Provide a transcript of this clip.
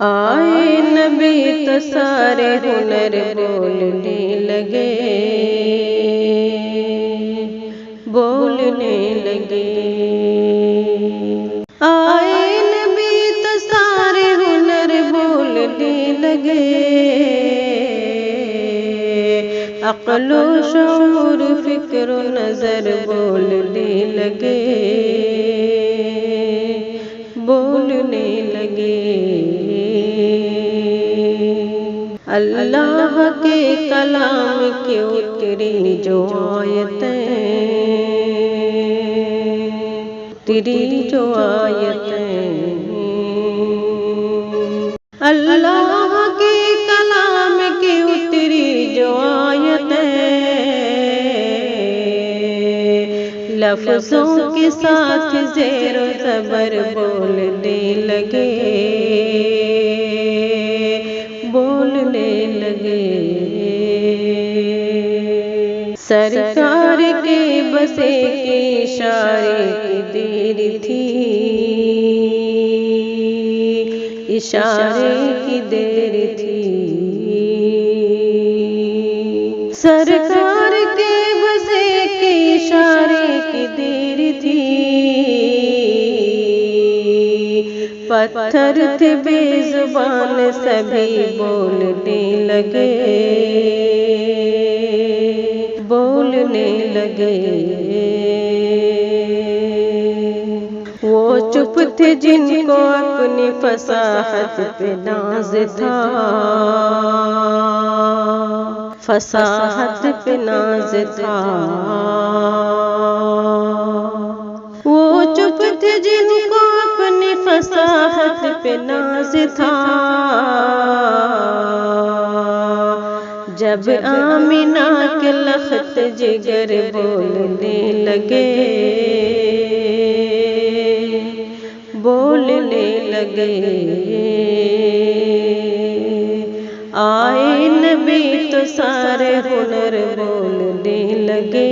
आए नबी तो सारे हुनर बोलने लगे, बोलने लगे। आए नबी तो सारे हुनर बोलने लगे, अक्ल शऊर फिक्र नजर बोलने लगे, बोलने लगे। अल्लाह के कलाम की उतरी जो आयतें, तेरी जो आयतें, अल्लाह के कलाम की उतरी जो आयतें, लफ्ज़ों के साथ ज़ेर ज़बर बोलने लगे, बोलने लगे। सरकार के बसे के इशारे की देर थी, इशारे की देर थी। सरकार के बसे के इशारे की देर थी, पत्थर थे बेजुबान सभी बोलने लगे, बोलने लगे। वो चुप थे जिनको अपनी फसाहत पे नाज था, फसाहत पे नाज था। वो चुप थे जिनको अपनी फसाहत पे नाज था, जब आमिना के लख्त जिगर बोलने लगे, बोलने लगे। आए नबी तो सारे हुनर बोलने लगे,